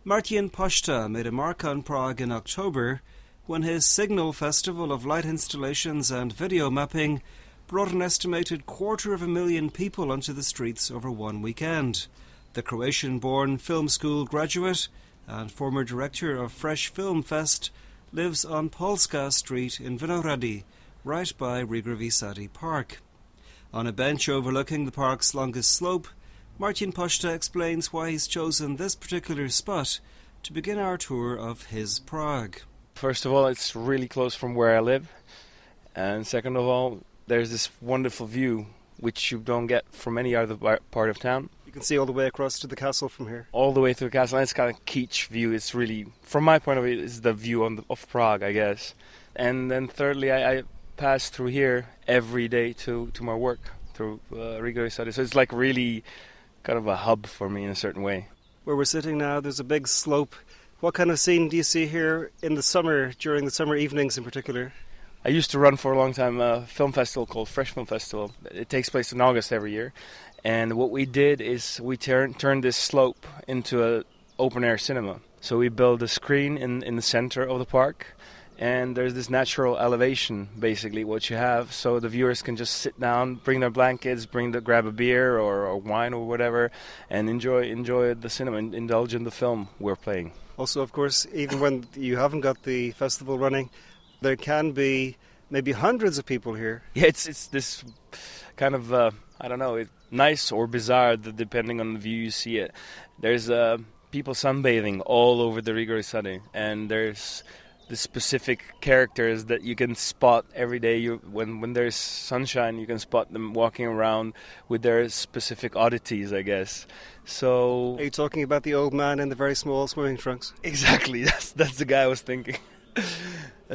Martin Pošta made a mark on Prague in October when his Signal Festival of light installations and video mapping brought an estimated 250,000 people onto the streets over one weekend. The Croatian-born film school graduate and former director of Fresh Film Fest lives on Polská St in Vinohrady, right by Riegrovy Sady Park. On a bench overlooking the park's longest slope, Martin Pošta explains why he's chosen this particular spot to begin our tour of his Prague. First of all, it's really close from where I live. And second of all, there's this wonderful view which you don't get from any other part of town. You can see all the way across to the castle from here. All the way to the castle. And it's kind of kitsch view. It's really, from my point of view, it's the view of Prague, I guess. And then thirdly, I pass through here every day to my work, through Riegrovy. So it's like really kind of a hub for me in a certain way. Where we're sitting now, there's a big slope. What kind of scene do you see here in the summer, during the summer evenings in particular? I used to run for a long time a film festival called Fresh Film Festival. It takes place in August every year. And what we did is we turned this slope into an open-air cinema. So we built a screen in the center of the park. And there's this natural elevation, basically, what you have, so the viewers can just sit down, bring their blankets, grab a beer or wine or whatever, and enjoy the cinema, and indulge in the film we're playing. Also, of course, even when you haven't got the festival running, there can be maybe hundreds of people here. Yeah, it's this kind of, nice or bizarre, depending on the view you see it. There's people sunbathing all over the Riegrovy Sady, and there's the specific characters that you can spot every day. When there's sunshine, you can spot them walking around with their specific oddities, I guess. So, are you talking about the old man in the very small swimming trunks? Exactly, that's the guy I was thinking.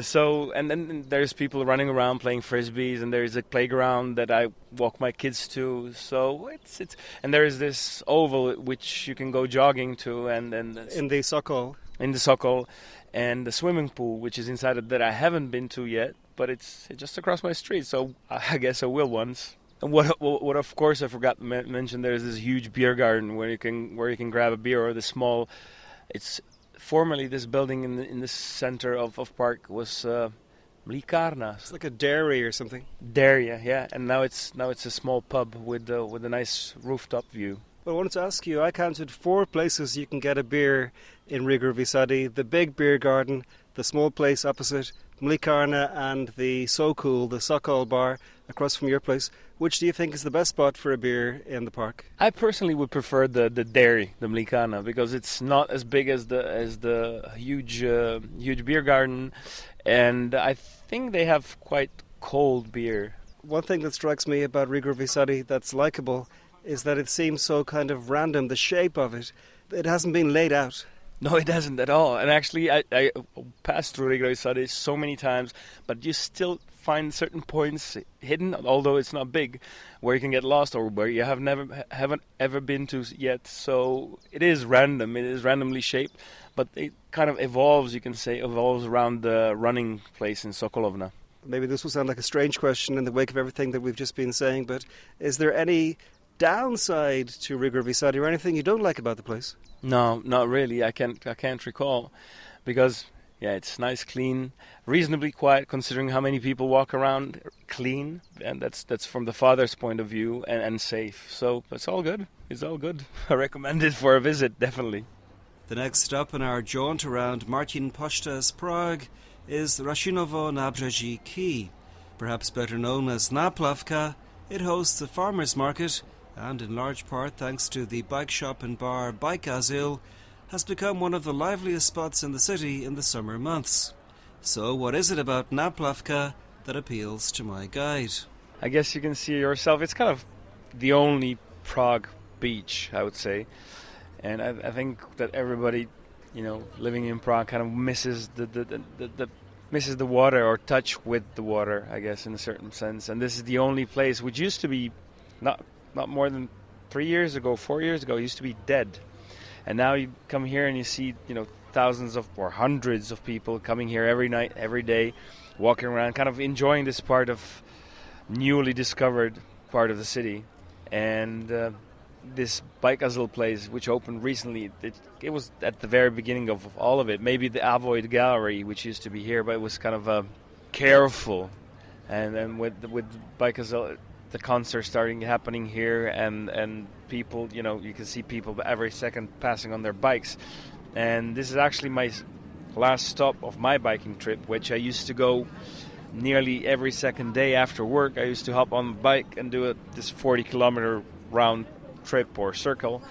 So, and then there's people running around playing frisbees, and there's a playground that I walk my kids to. So it's and there's this oval which you can go jogging to, and in the Sokol. In the Sokol. And the swimming pool, which is inside it, that I haven't been to yet, but it's just across my street, so I guess I will once. And what of course I forgot to mention, there's this huge beer garden where you can grab a beer, or the small. It's formerly this building in the center of Park was Mlikarna. It's like a dairy or something. Dairy, yeah. And now it's a small pub with a nice rooftop view. Well, I wanted to ask you, I counted 4 places you can get a beer in Riegrovy Sady: the big beer garden, the small place opposite, Mlikarna, and the So-Cool, the Sokol bar across from your place. Which do you think is the best spot for a beer in the park? I personally would prefer the dairy, the Mlikarna, because it's not as big as the huge beer garden, and I think they have quite cold beer. One thing that strikes me about Riegrovy Sady that's likeable is that it seems so kind of random, the shape of it. It hasn't been laid out. No, it hasn't at all. And actually, I passed through Riegrovy Sady so many times, but you still find certain points hidden, although it's not big, where you can get lost or where you haven't ever been to yet. So it is random. It is randomly shaped, but it kind of evolves around the running place in Sokolovna. Maybe this will sound like a strange question in the wake of everything that we've just been saying, but is there any downside to Riegrovy Sady or anything you don't like about the place? No, not really. I can't recall, because it's nice, clean, reasonably quiet considering how many people walk around. Clean, and that's from the father's point of view, and safe. So it's all good. I recommend it for a visit, definitely. The next stop in our jaunt around Martin Pošta's Prague is the Rasinovo Nabřeží Quay. Perhaps better known as Naplavka, it hosts a farmers market, and in large part thanks to the bike shop and bar Bike Azyl, has become one of the liveliest spots in the city in the summer months. So what is it about Naplavka that appeals to my guide? I guess you can see yourself. It's kind of the only Prague beach, I would say. And I think that everybody, living in Prague kind of misses the water, or touch with the water, I guess, in a certain sense. And this is the only place which used to be not more than 4 years ago, used to be dead. And now you come here and you see, thousands or hundreds of people coming here every night, every day, walking around, kind of enjoying this part of newly discovered part of the city. And this bike Azul place, which opened recently, it was at the very beginning of all of it. Maybe the Avoid Gallery, which used to be here, but it was kind of careful. And then with bike Azul, the concert happening here, and people, you can see people every second passing on their bikes. And this is actually my last stop of my biking trip, which I used to go nearly every second day after work. I used to hop on the bike and do this 40-kilometer round trip or circle,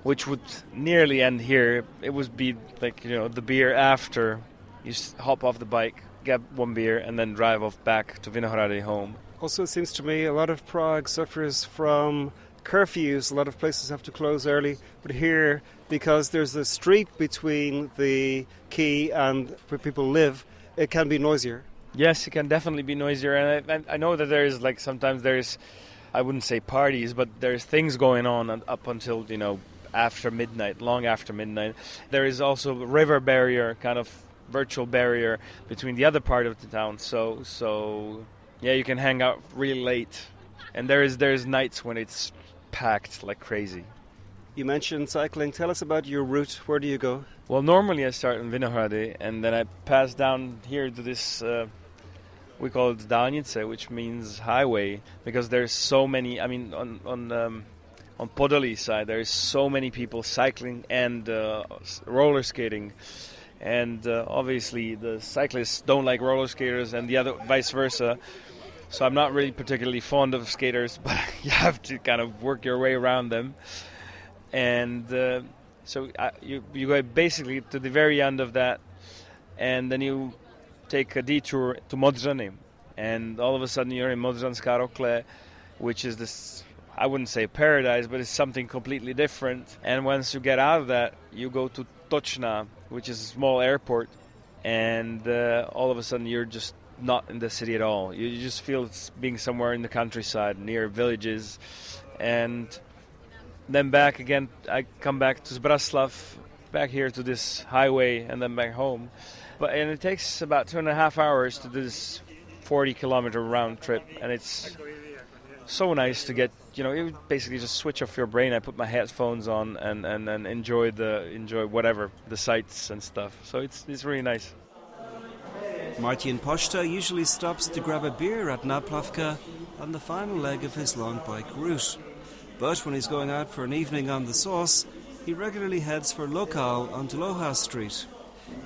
which would nearly end here. It would be like, the beer after. You hop off the bike, get one beer, and then drive off back to Vinohrady home. Also, it seems to me a lot of Prague suffers from curfews. A lot of places have to close early. But here, because there's a street between the quay and where people live, it can be noisier. Yes, it can definitely be noisier. And I know that sometimes there's, I wouldn't say parties, but there's things going on up until, after midnight, long after midnight. There is also a river barrier, kind of virtual barrier between the other part of the town. So yeah, you can hang out really late. And there's nights when it's packed like crazy. You mentioned cycling. Tell us about your route. Where do you go? Well, normally I start in Vinohrady, and then I pass down here to this, we call it Dálnice, which means highway, because there's so many, on Podolí side, there's so many people cycling and roller skating. And obviously the cyclists don't like roller skaters and the other vice versa. So I'm not really particularly fond of skaters, but you have to kind of work your way around them. And so you go basically to the very end of that, and then you take a detour to Modřany. And all of a sudden you're in Modřanská Rokle, which is this, I wouldn't say paradise, but it's something completely different. And once you get out of that, you go to Točná, which is a small airport, and all of a sudden you're just not in the city at all. You just feel it's being somewhere in the countryside, near villages. And then back again, I come back to Zbraslav, back here to this highway, and then back home. And it takes about 2.5 hours to do this 40-kilometer round trip, and it's so nice to get, you basically just switch off your brain. I put my headphones on and enjoy whatever, the sights and stuff. So it's really nice. Martin Pošta usually stops to grab a beer at Náplavka on the final leg of his long bike route. But when he's going out for an evening on the sauce, he regularly heads for Lokal on Dlouhá Street.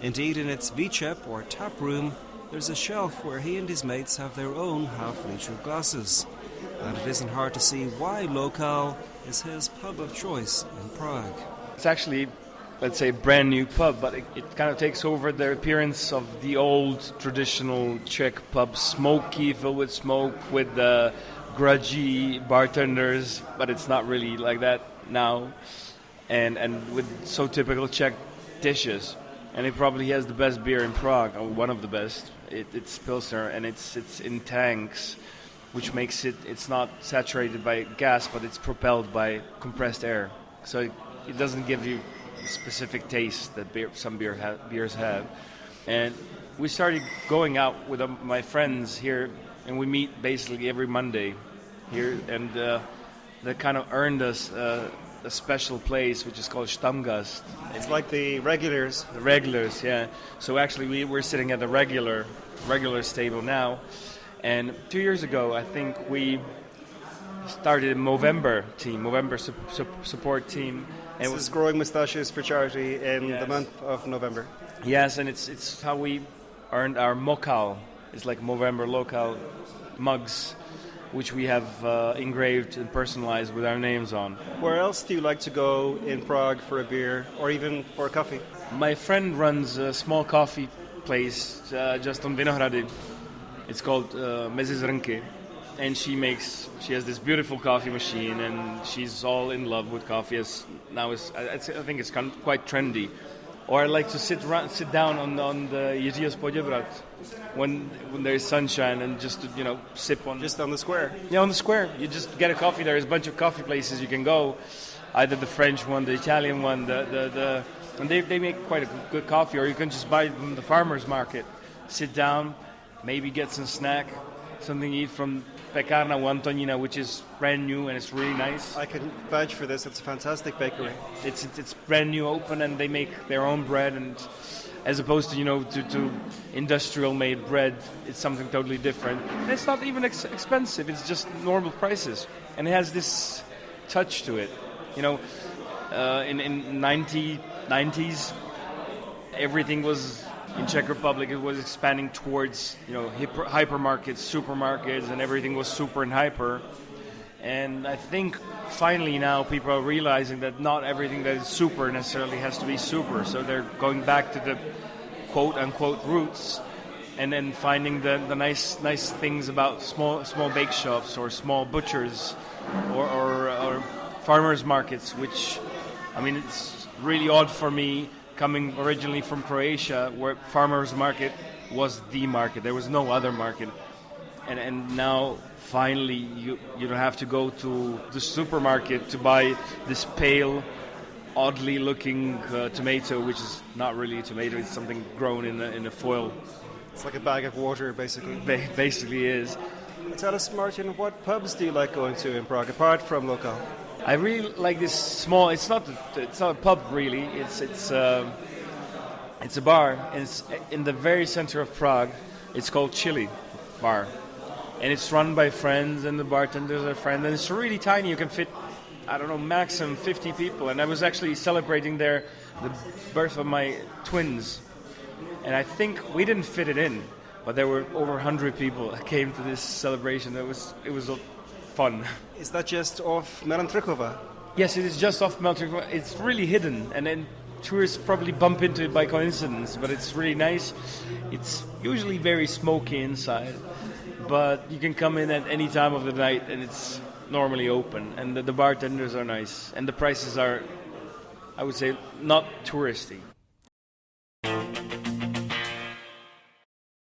Indeed, in its Výčep or tap room, there's a shelf where he and his mates have their own half-litre glasses. And it isn't hard to see why Lokal is his pub of choice in Prague. It's actually, let's say, a brand new pub, but it kind of takes over the appearance of the old traditional Czech pub, smoky, filled with smoke, with the grudgy bartenders, but it's not really like that now, and with so typical Czech dishes. And it probably has the best beer in Prague, or one of the best. It's Pilsner, and it's in tanks, which makes it's not saturated by gas, but it's propelled by compressed air. So it doesn't give you a specific taste that some beers have. And we started going out with my friends here, and we meet basically every Monday here, and that kind of earned us a special place, which is called Stammgast. It's like the regulars. The regulars, yeah. So actually we're sitting at the regular table now. And 2 years ago, I think we started a Movember support team. And this is Growing Moustaches for Charity in the month of November. Yes, and it's how we earned our Mokal. It's like Movember local mugs, which we have engraved and personalized with our names on. Where else do you like to go in Prague for a beer or even for a coffee? My friend runs a small coffee place just on Vinohrady. It's called Mezi Zrnky, and she has this beautiful coffee machine, and she's all in love with coffee. I think it's quite trendy. Or I like to sit down on the Jiřího Spodebrat when there's sunshine and just sip on. Just on the square. Yeah, on the square. You just get a coffee. There's a bunch of coffee places you can go, either the French one, the Italian one, and they make quite a good coffee. Or you can just buy it from the farmers market. Sit down, maybe get some snack, something you eat from Pekarna u Antonina, which is brand new and it's really nice. I can vouch for this. It's a fantastic bakery. It's brand new, open, and they make their own bread, and as opposed to to industrial made bread, it's something totally different. And it's not even expensive. It's just normal prices, and it has this touch to it. In 90s, everything was in Czech Republic. It was expanding towards hypermarkets, supermarkets, and everything was super and hyper. And I think finally now people are realizing that not everything that is super necessarily has to be super. So they're going back to the quote-unquote roots, and then finding the nice things about small bake shops or small butchers or farmers markets, which, I mean, it's really odd for me coming originally from Croatia, where farmers market was the market. There was no other market. And now finally you don't have to go to the supermarket to buy this pale, oddly looking tomato, which is not really a tomato. It's something grown in a foil. It's like a bag of water, basically. Basically is. Tell us, Martin, what pubs do you like going to in Prague, apart from Lokal? I really like this small. It's not a pub really. It's a bar, and it's in the very center of Prague. It's called Chili Bar, and it's run by friends, and the bartenders are friends. And it's really tiny. You can fit, I don't know, maximum 50 people. And I was actually celebrating there the birth of my twins, and I think we didn't fit it in, but there were over 100 people that came to this celebration. It was fun. Is that just off Melantrikova? Yes, it is just off Melantrikova. It's really hidden, and then tourists probably bump into it by coincidence, but it's really nice. It's usually very smoky inside, but you can come in at any time of the night, and it's normally open, and the bartenders are nice, and the prices are, I would say, not touristy.